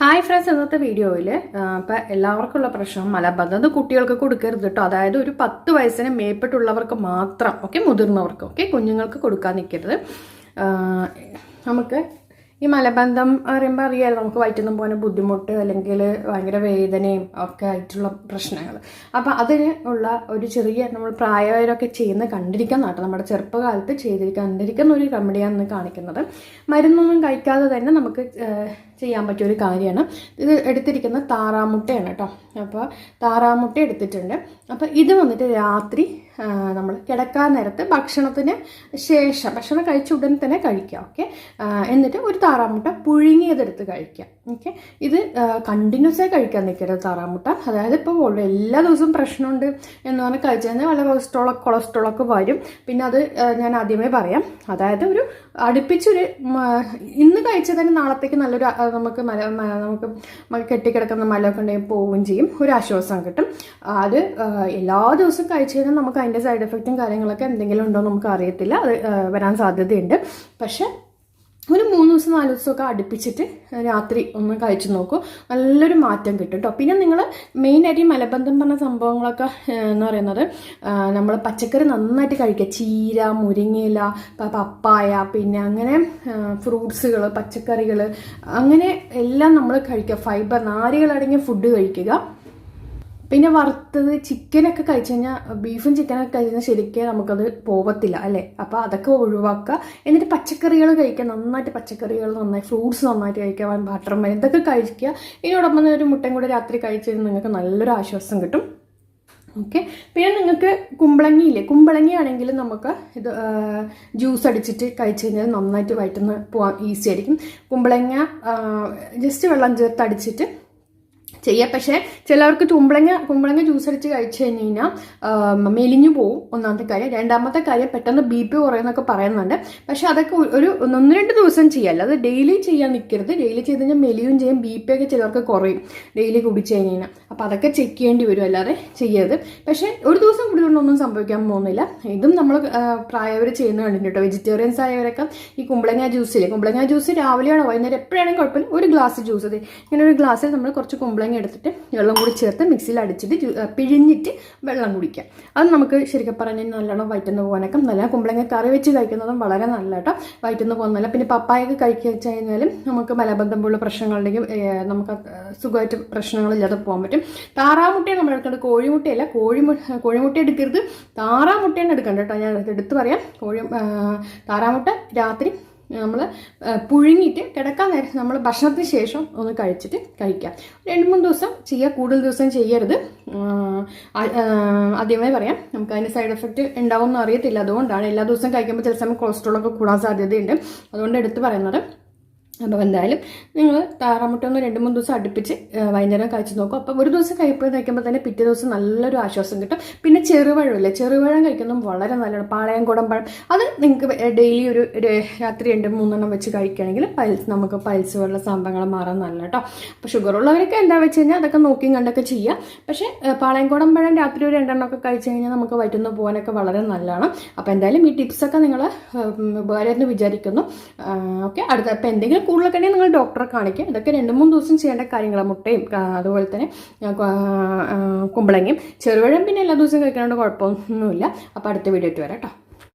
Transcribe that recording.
Hi friends, ഇന്നത്തെ വീഡിയോയിൽ ഇപ്പം എല്ലാവർക്കുള്ള പ്രശ്നം മലബന്ധം. അത് കുട്ടികൾക്ക് കൊടുക്കരുത് കേട്ടോ. അതായത് ഒരു 10 വയസ്സിന് മേപ്പെട്ടുള്ളവർക്ക് മാത്രം, ഓക്കെ, മുതിർന്നവർക്ക്, ഓക്കെ, കുഞ്ഞുങ്ങൾക്ക് കൊടുക്കാൻ നിൽക്കരുത്. നമുക്ക് ഈ മലബന്ധം പറയുമ്പോൾ അറിയാമല്ലോ, നമുക്ക് വയറ്റിൽ നിന്ന് പോകുന്ന ബുദ്ധിമുട്ട് അല്ലെങ്കിൽ ഭയങ്കര വേദനയും ഒക്കെ ആയിട്ടുള്ള പ്രശ്നങ്ങൾ. അപ്പം അതിന് ഉള്ള ഒരു ചെറിയ നമ്മൾ പ്രായമായവരൊക്കെ ചെയ്യുന്ന കണ്ടിരിക്കുന്ന കേട്ടോ, നമ്മുടെ ചെറുപ്പകാലത്ത് കണ്ടിരിക്കുന്ന ഒരു റെമഡിയാണെന്ന് കാണിക്കുന്നത്. മരുന്നൊന്നും കഴിക്കാതെ തന്നെ നമുക്ക് ചെയ്യാൻ പറ്റിയൊരു കാര്യമാണ്. ഇത് എടുത്തിരിക്കുന്ന താറാമുട്ടയാണ് കേട്ടോ. അപ്പോൾ താറാമുട്ട എടുത്തിട്ടുണ്ട്. അപ്പോൾ ഇത് വന്നിട്ട് രാത്രി നമ്മൾ കിടക്കാൻ നേരത്ത് ഭക്ഷണത്തിന് ശേഷം, ഭക്ഷണം കഴിച്ച ഉടൻ തന്നെ കഴിക്കുക, ഓക്കെ. എന്നിട്ട് ഒരു താറാമുട്ട പുഴുങ്ങിയതെടുത്ത് കഴിക്കുക, ഓക്കെ. ഇത് കണ്ടിന്യൂസ് ആയി കഴിക്കാൻ നിൽക്കരുത് താറാമുട്ട. അതായത് ഇപ്പോൾ എല്ലാ ദിവസവും പ്രശ്നമുണ്ട് എന്ന് പറഞ്ഞാൽ കഴിച്ചു കഴിഞ്ഞാൽ വല്ല കൊളസ്ട്രോളൊക്കെ വരും. പിന്നെ അത് ഞാൻ ആദ്യമേ പറയാം. അതായത് ഒരു അടുപ്പിച്ചൊരു ഇന്ന് കഴിച്ചതിന് നാളത്തേക്ക് നല്ലൊരു നമുക്ക് കെട്ടിക്കിടക്കുന്ന മലമൊക്കെ ഉണ്ടെങ്കിൽ പോവുകയും ചെയ്യും, ഒരു ആശ്വാസം കിട്ടും. അത് എല്ലാ ദിവസവും കഴിച്ചു കഴിഞ്ഞാൽ നമുക്ക് അതിൻ്റെ സൈഡ് എഫക്റ്റും കാര്യങ്ങളൊക്കെ എന്തെങ്കിലും ഉണ്ടോ നമുക്ക് അറിയത്തില്ല, അത് വരാൻ സാധ്യതയുണ്ട്. പക്ഷെ ഒരു 3 ദിവസം 4 ദിവസമൊക്കെ അടുപ്പിച്ചിട്ട് രാത്രി ഒന്ന് കഴിച്ചു നോക്കൂ, നല്ലൊരു മാറ്റം കിട്ടും കേട്ടോ. പിന്നെ നിങ്ങൾ മെയിനായിട്ട് ഈ മലബന്ധം പറഞ്ഞ സംഭവങ്ങളൊക്കെ എന്ന് പറയുന്നത് നമ്മൾ പച്ചക്കറി നന്നായിട്ട് കഴിക്കുക. ചീര, മുരിങ്ങയില, പപ്പായ, പിന്നെ അങ്ങനെ ഫ്രൂട്ട്സുകൾ, പച്ചക്കറികൾ, അങ്ങനെ എല്ലാം നമ്മൾ കഴിക്കുക. ഫൈബർ, നാരുകളടങ്ങിയ ഫുഡ് കഴിക്കുക. പിന്നെ വറുത്തത്, ചിക്കനൊക്കെ കഴിച്ചു കഴിഞ്ഞാൽ, ബീഫും ചിക്കനൊക്കെ കഴിച്ചു കഴിഞ്ഞാൽ ശരിക്കും നമുക്കത് പോകത്തില്ല അല്ലേ. അപ്പോൾ അതൊക്കെ ഒഴിവാക്കുക. എന്നിട്ട് പച്ചക്കറികൾ കഴിക്കുക, നന്നായിട്ട് പച്ചക്കറികൾ, നന്നായി ഫ്രൂട്ട്സ് നന്നായിട്ട് കഴിക്കുക, ബട്ടർമേൻ ഇതൊക്കെ കഴിക്കുക. ഇതിനോടൊപ്പം തന്നെ ഒരു മുട്ടയും കൂടെ രാത്രി കഴിച്ചു കഴിഞ്ഞാൽ നിങ്ങൾക്ക് നല്ലൊരു ആശ്വാസം കിട്ടും, ഓക്കെ. പിന്നെ നിങ്ങൾക്ക് കുമ്പളങ്ങിയില്ലേ, കുമ്പളങ്ങിയാണെങ്കിൽ നമുക്ക് ഇത് ജ്യൂസ് അടിച്ചിട്ട് കഴിച്ചു കഴിഞ്ഞാൽ നന്നായിട്ട് വയറ്റുന്ന പോകാൻ ഈസി ആയിരിക്കും. കുമ്പളങ്ങ ജസ്റ്റ് വെള്ളം ചേർത്ത് അടിച്ചിട്ട് ചെയ്യുക. പക്ഷേ ചിലവർക്ക് കുമ്പളങ്ങ ജ്യൂസ് അടിച്ച് കഴിച്ചു കഴിഞ്ഞ് കഴിഞ്ഞാൽ മെലിഞ്ഞു പോവും, ഒന്നാമത്തെ കാര്യം. രണ്ടാമത്തെ കാര്യം, പെട്ടെന്ന് BP കുറയുന്നൊക്കെ പറയുന്നുണ്ട്. പക്ഷെ അതൊക്കെ ഒരു 1-2 ദിവസം ചെയ്യാമല്ലോ, അത് ഡെയിലി ചെയ്യാൻ നിൽക്കരുത്. ഡെയിലി ചെയ്ത് കഴിഞ്ഞാൽ മെലിയും ചെയ്യും, BP ഒക്കെ ചിലർക്ക് കുറയും ഡെയിലി കുടിച്ചു കഴിഞ്ഞ് കഴിഞ്ഞാൽ. അപ്പോൾ അതൊക്കെ ചെക്ക് ചെയ്യേണ്ടി വരും, അല്ലാതെ ചെയ്യരുത്. പക്ഷേ ഒരു ദിവസം കുടികൊണ്ടൊന്നും സംഭവിക്കാൻ പോകുന്നില്ല. ഇതും നമ്മൾ പ്രായവർ ചെയ്യുന്ന കണ്ടിട്ടുണ്ട് കേട്ടോ. വെജിറ്റേറിയൻസ് ആയവരൊക്കെ ഈ കുമ്പളങ്ങ ജ്യൂസ് രാവിലെയാണോ വൈകുന്നേരം എപ്പോഴാണെങ്കിൽ കുഴപ്പമില്ല, ഒരു ഗ്ലാസ് ജ്യൂസ്, ഇങ്ങനെ ഒരു ഗ്ലാസ്സിൽ നമ്മൾ കുറച്ച് കുമ്പളങ്ങ എടുത്തിട്ട് വെള്ളം കൂടി ചേർത്ത് മിക്സിയിൽ അടിച്ചിട്ട് പിഴിഞ്ഞിട്ട് വെള്ളം കുടിക്കാം. അത് നമുക്ക് ശരിക്കും പറഞ്ഞാൽ നല്ലോണം വയറ്റുന്ന പോകാനൊക്കെ നല്ല. കുമ്പളങ്ങ കറി വെച്ച് കഴിക്കുന്നതും വളരെ നല്ല കേട്ടോ, വയറ്റുന്ന പോകുന്നില്ല. പിന്നെ പപ്പായൊക്കെ കഴിച്ചു കഴിഞ്ഞാലും നമുക്ക് മലബന്ധം പോലുള്ള പ്രശ്നങ്ങളുണ്ടെങ്കിൽ നമുക്ക് സുഖമായിട്ട് പ്രശ്നങ്ങളില്ലാതെ പോകാൻ പറ്റും. താറാമുട്ടയാണ് നമ്മൾ എടുക്കേണ്ടത്, കോഴിമുട്ടയല്ല. കോഴിമുട്ട എടുക്കരുത്, താറാമുട്ടയാണ് എടുക്കേണ്ടത് കേട്ടോ. ഞാൻ എടുത്ത് പറയാം. താറാമുട്ട രാത്രി നമ്മൾ പുഴുങ്ങിയിട്ട് കിടക്കാൻ നേരം നമ്മൾ ഭക്ഷണത്തിന് ശേഷം ഒന്ന് കഴിച്ചിട്ട് കഴിക്കാം. 2-3 ദിവസം ചെയ്യുക, കൂടുതൽ ദിവസം ചെയ്യരുത്. ആദ്യമേ പറയാം, നമുക്ക് അതിന് സൈഡ് എഫക്റ്റ് ഉണ്ടാവുമെന്ന് അറിയത്തില്ല. അതുകൊണ്ടാണ് എല്ലാ ദിവസവും കഴിക്കുമ്പോൾ ചില സമയം കൊളസ്ട്രോളൊക്കെ കൂടാൻ സാധ്യതയുണ്ട്. അതുകൊണ്ട് എടുത്ത് പറയുന്നത്. അപ്പോൾ എന്തായാലും നിങ്ങൾ താറാമുട്ട ഒന്ന് 2-3 ദിവസം അടുപ്പിച്ച് വൈകുന്നേരം കഴിച്ച് നോക്കും. അപ്പോൾ ഒരു ദിവസം കഴിക്കുമ്പോൾ തന്നെ പിറ്റേ ദിവസം നല്ലൊരു ആശ്വാസം കിട്ടും. പിന്നെ ചെറുപഴമില്ലേ, ചെറുപഴം കഴിക്കുന്നതും വളരെ നല്ലതാണ്. പാളയംകുടം പഴം, അത് നിങ്ങൾക്ക് ഡെയിലി ഒരു രാത്രി 2-3 വെച്ച് കഴിക്കുകയാണെങ്കിൽ നമുക്ക് പൾസ് പോലുള്ള സംഭവങ്ങൾ മാറാൻ നല്ല കേട്ടോ. അപ്പോൾ ഷുഗർ ഉള്ളവരൊക്കെ എന്താ വെച്ച് കഴിഞ്ഞാൽ അതൊക്കെ നോക്കിയും കണ്ടൊക്കെ ചെയ്യുക. പക്ഷേ പാളയംകുടം പഴം രാത്രി ഒരു 2 കഴിച്ച് കഴിഞ്ഞാൽ നമുക്ക് വയറ്റുന്ന പോകാനൊക്കെ വളരെ നല്ലതാണ്. അപ്പോൾ എന്തായാലും ഈ ടിപ്സൊക്കെ നിങ്ങൾ ഉപകാരമെന്ന് വിചാരിക്കുന്നു, ഓക്കെ. അപ്പോൾ എന്തെങ്കിലും കൂടുതലൊക്കെ ഉണ്ടെങ്കിൽ നിങ്ങൾ ഡോക്ടറെ കാണിക്കുക. ഇതൊക്കെ 2-3 ദിവസം ചെയ്യേണ്ട കാര്യങ്ങളാണ്. മുട്ടയും അതുപോലെ തന്നെ കുമ്പളങ്ങയും ചെറുപഴം പിന്നെ എല്ലാ ദിവസവും കഴിക്കാനുള്ള കുഴപ്പമൊന്നുമില്ല. അപ്പോൾ അടുത്ത വീഡിയോ ആയിട്ട് വരാം കേട്ടോ.